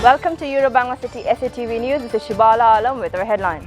Welcome to Bangla City SATV News. This is Shibala Alam with our headlines.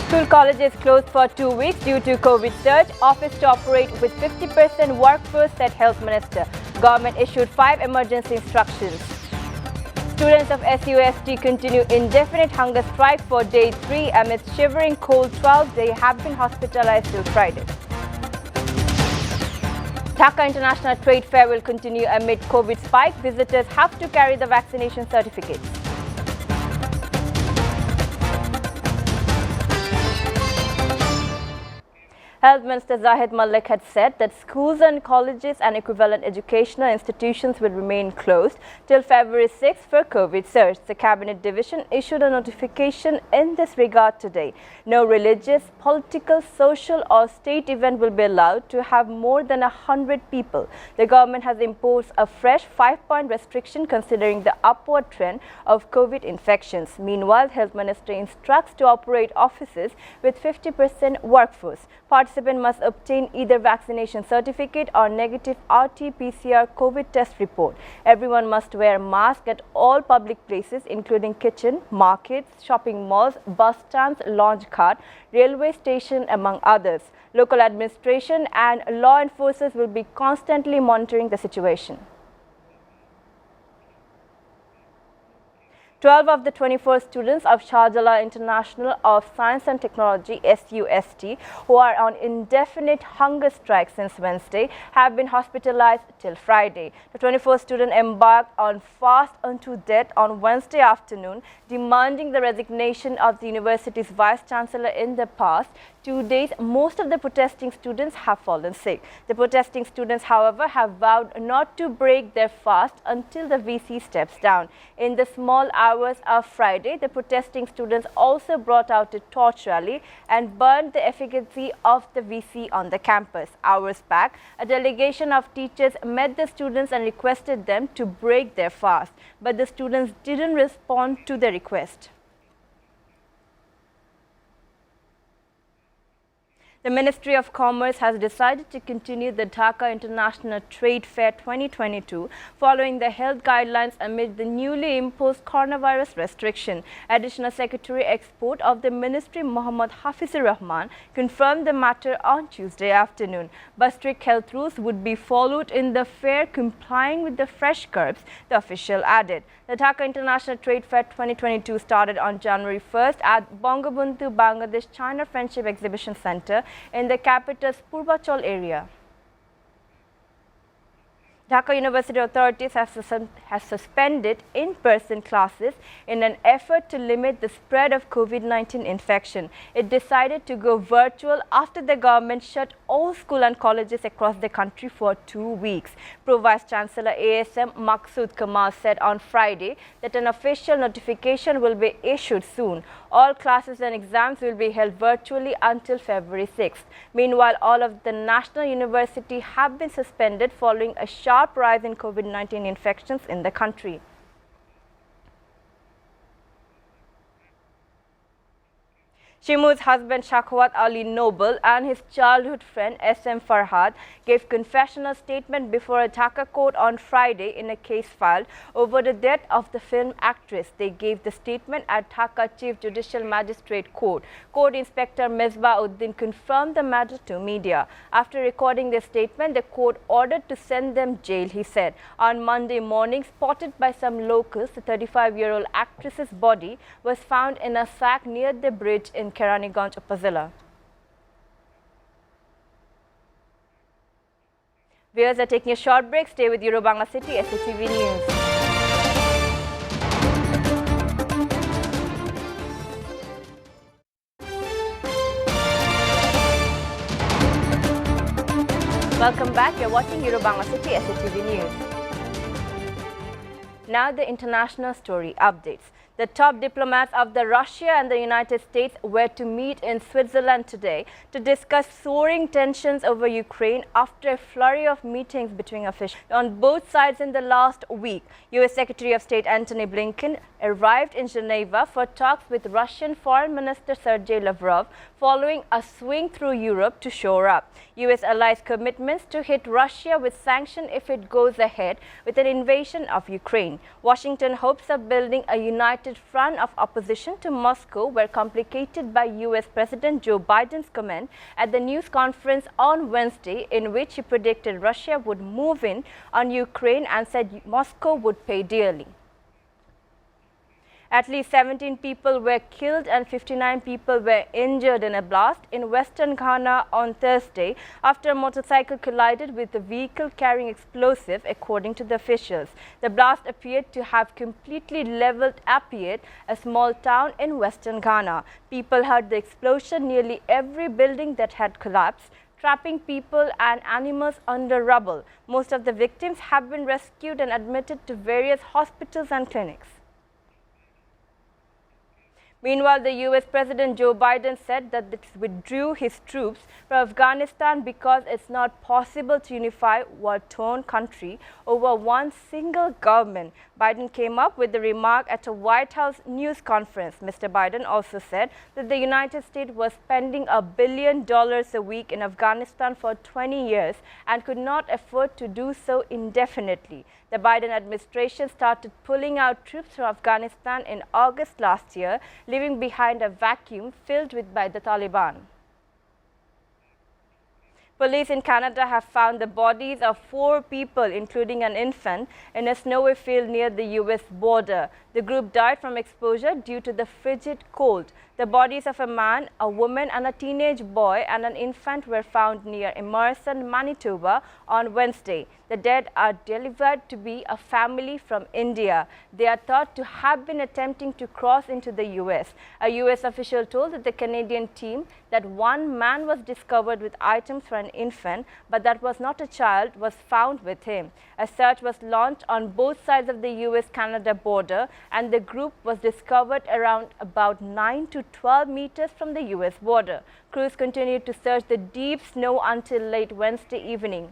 School colleges closed for 2 weeks due to COVID surge. Office to operate with 50% workforce, said Health Minister. Government issued 5 emergency instructions. Students of SUST continue indefinite hunger strike for day 3 amidst shivering cold. 12 they have been hospitalized till Friday. Dhaka International Trade Fair will continue amid COVID spike. Visitors have to carry the vaccination certificates. Health Minister Zahid Malik had said that schools and colleges and equivalent educational institutions will remain closed till February 6 for COVID surge. The Cabinet Division issued a notification in this regard today. No religious, political, social or state event will be allowed to have more than 100 people. The government has imposed a fresh 5-point restriction considering the upward trend of COVID infections. Meanwhile, Health Minister instructs to operate offices with 50% workforce. Participant must obtain either vaccination certificate or negative RT-PCR COVID test report. Everyone must wear a mask at all public places including kitchen, markets, shopping malls, bus stands, launch cart, railway station among others. Local administration and law enforcers will be constantly monitoring the situation. 12 of the 24 students of Shahjalal International of Science and Technology SUST who are on indefinite hunger strike since Wednesday have been hospitalized till Friday. The 24 students embarked on fast unto death on Wednesday afternoon, demanding the resignation of the university's vice-chancellor. In the past 2 days, most of the protesting students have fallen sick. The protesting students, however, have vowed not to break their fast until the VC steps down. In the small hours of Friday, the protesting students also brought out a torch rally and burned the effigy of the VC on the campus. Hours back, a delegation of teachers met the students and requested them to break their fast, but the students didn't respond to the request. The Ministry of Commerce has decided to continue the Dhaka International Trade Fair 2022 following the health guidelines amid the newly imposed coronavirus restriction. Additional Secretary Export of the Ministry, Mohammad Hafizur Rahman, confirmed the matter on Tuesday afternoon. But strict health rules would be followed in the fair, complying with the fresh curbs, the official added. The Dhaka International Trade Fair 2022 started on January 1st at Bangabandhu Bangladesh China Friendship Exhibition Center in the capital's Purbachal area. Dhaka University authorities have suspended in-person classes in an effort to limit the spread of COVID-19 infection. It decided to go virtual after the government shut all schools and colleges across the country for 2 weeks. Pro Vice Chancellor ASM Maqsood Kamal said on Friday that an official notification will be issued soon. All classes and exams will be held virtually until February 6th. Meanwhile, all of the national universities have been suspended following a sharp rise in COVID-19 infections in the country. Shimu's husband Shakhwat Ali Noble and his childhood friend SM Farhad gave confessional statement before a Dhaka court on Friday in a case filed over the death of the film actress. They gave the statement at Dhaka Chief Judicial Magistrate Court. Court Inspector Mesbah Uddin confirmed the matter to media. After recording their statement, the court ordered to send them jail, he said. On Monday morning, spotted by some locals, the 35-year-old actress's body was found in a sack near the bridge in Keraniganj, Upazila. Viewers are taking a short break. Stay with Bangla City SATV News. Welcome back. You're watching Bangla City SATV News. Now the international story updates. The top diplomats of Russia and the United States were to meet in Switzerland today to discuss soaring tensions over Ukraine after a flurry of meetings between officials on both sides in the last week. U.S. Secretary of State Antony Blinken arrived in Geneva for talks with Russian Foreign Minister Sergei Lavrov following a swing through Europe to shore up U.S. allies' commitments to hit Russia with sanctions if it goes ahead with an invasion of Ukraine. Washington hopes of building a united front of opposition to Moscow were complicated by U.S. President Joe Biden's comment at the news conference on Wednesday, in which he predicted Russia would move in on Ukraine and said Moscow would pay dearly. At least 17 people were killed and 59 people were injured in a blast in western Ghana on Thursday after a motorcycle collided with a vehicle carrying explosives, according to the officials. The blast appeared to have completely leveled Apiet, a small town in western Ghana. People heard the explosion nearly every building that had collapsed, trapping people and animals under rubble. Most of the victims have been rescued and admitted to various hospitals and clinics. Meanwhile, the U.S. President Joe Biden said that it withdrew his troops from Afghanistan because it's not possible to unify a war-torn country over one single government. Biden came up with the remark at a White House news conference. Mr. Biden also said that the United States was spending $1 billion a week in Afghanistan for 20 years and could not afford to do so indefinitely. The Biden administration started pulling out troops from Afghanistan in August last year, leaving behind a vacuum filled by the Taliban. Police in Canada have found the bodies of 4 people, including an infant, in a snowy field near the U.S. border. The group died from exposure due to the frigid cold. The bodies of a man, a woman and a teenage boy and an infant were found near Emerson, Manitoba on Wednesday. The dead are believed to be a family from India. They are thought to have been attempting to cross into the U.S. A U.S. official told the Canadian team that one man was discovered with items for an infant, but that was not a child, was found with him. A search was launched on both sides of the U.S.-Canada border, and the group was discovered around about 9 to 12 meters from the U.S. border. Crews continued to search the deep snow until late Wednesday evening.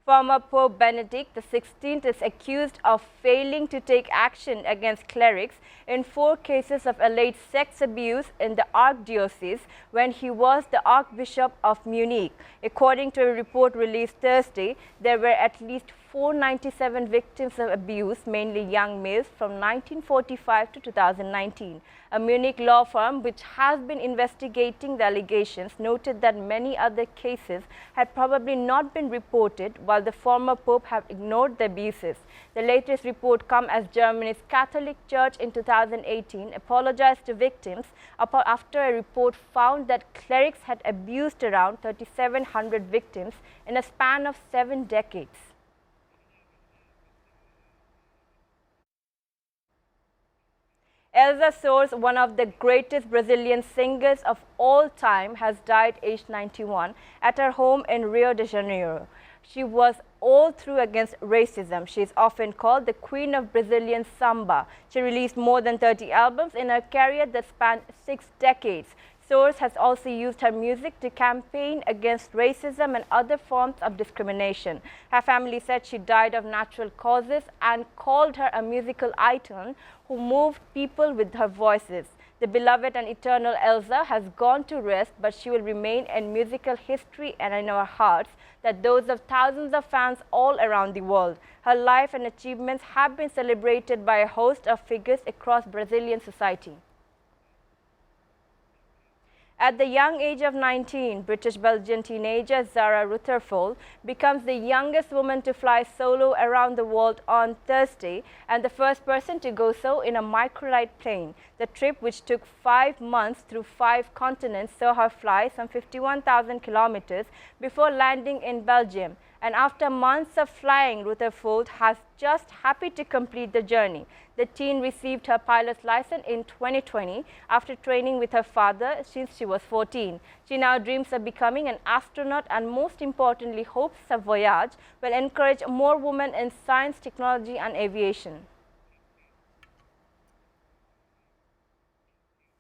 Former Pope Benedict XVI is accused of failing to take action against clerics in 4 cases of alleged sex abuse in the Archdiocese when he was the Archbishop of Munich. According to a report released Thursday, there were at least 497 victims of abuse, mainly young males, from 1945 to 2019. A Munich law firm which has been investigating the allegations noted that many other cases had probably not been reported, while the former pope had ignored the abuses. The latest report comes as Germany's Catholic Church in 2018 apologized to victims after a report found that clerics had abused around 3,700 victims in a span of 7 decades. Elza Soares, one of the greatest Brazilian singers of all time, has died aged 91 at her home in Rio de Janeiro. She was all through against racism. She is often called the queen of Brazilian samba. She released more than 30 albums in her career that spanned 6 decades. Soares has also used her music to campaign against racism and other forms of discrimination. Her family said she died of natural causes and called her a musical icon who moved people with her voices. The beloved and eternal Elza has gone to rest, but she will remain in musical history and in our hearts, that those of thousands of fans all around the world. Her life and achievements have been celebrated by a host of figures across Brazilian society. At the young age of 19, British-Belgian teenager Zara Rutherford becomes the youngest woman to fly solo around the world on Thursday and the first person to go so in a microlight plane. The trip, which took 5 months through 5 continents, saw her fly some 51,000 kilometers before landing in Belgium. and after months of flying, Rutherford has just happy to complete the journey. The teen received her pilot's license in 2020 after training with her father since she was 14. She now dreams of becoming an astronaut and most importantly hopes her voyage will encourage more women in science, technology and aviation.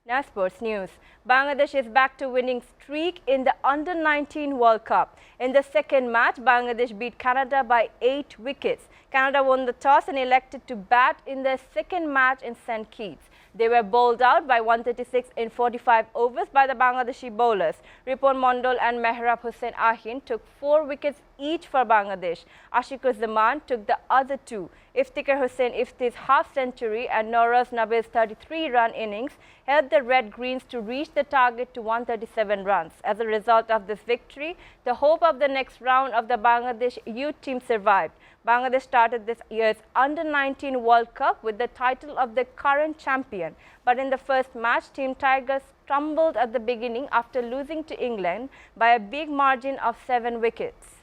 Now sports news. Bangladesh is back to winning streak in the Under-19 World Cup. In the second match, Bangladesh beat Canada by 8 wickets. Canada won the toss and elected to bat in their second match in St. Kitts. They were bowled out by 136 in 45 overs by the Bangladeshi bowlers. Ripon Mondol and Mehrab Hossain Ahin took 4 wickets each for Bangladesh. Ashikur Zaman took the other 2. Iftikhar Hussain Ifti's half-century and Noraz Nabil's 33-run innings helped the Red Greens to reach the target to 137 runs. As a result of this victory, the hope of the next round of the Bangladesh youth team survived. Bangladesh started this year's Under-19 World Cup with the title of the current champion. But in the first match, Team Tigers stumbled at the beginning after losing to England by a big margin of 7 wickets.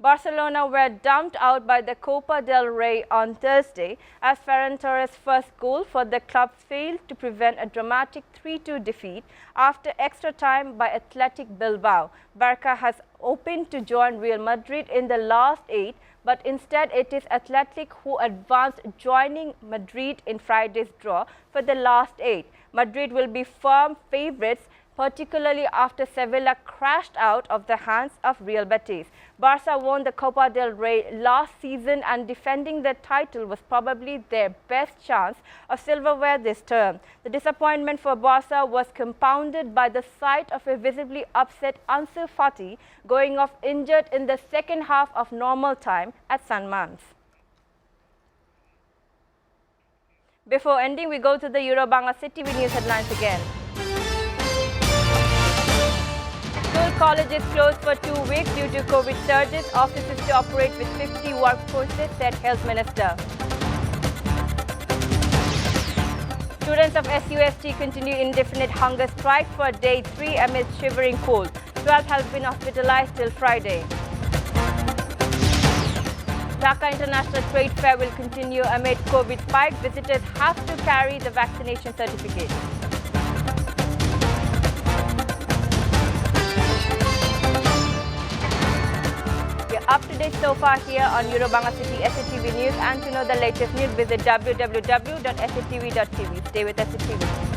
Barcelona were dumped out by the Copa del Rey on Thursday as Ferran Torres' first goal for the club failed to prevent a dramatic 3-2 defeat after extra time by Athletic Bilbao. Barca has opened to join Real Madrid in the last 8, but instead it is Athletic who advanced, joining Madrid in Friday's draw for the last 8. Madrid will be firm favourites, particularly after Sevilla crashed out of the hands of Real Betis. Barca won the Copa del Rey last season and defending their title was probably their best chance of silverware this term. The disappointment for Barca was compounded by the sight of a visibly upset Ansu Fati going off injured in the second half of normal time at San Mamés. Before ending, we go to the Euro-Bangla SATV News headlines again. School colleges closed for 2 weeks due to COVID surges. Offices to operate with 50 workforces, said Health Minister. Students of SUST continue indefinite hunger strike for day 3 amid shivering cold. 12 have been hospitalized till Friday. Dhaka International Trade Fair will continue amid COVID spike. Visitors have to carry the vaccination certificate. Up to date so far here on Euro-Bangla City SATV News, and to know the latest news visit www.satv.tv. Stay with SATV.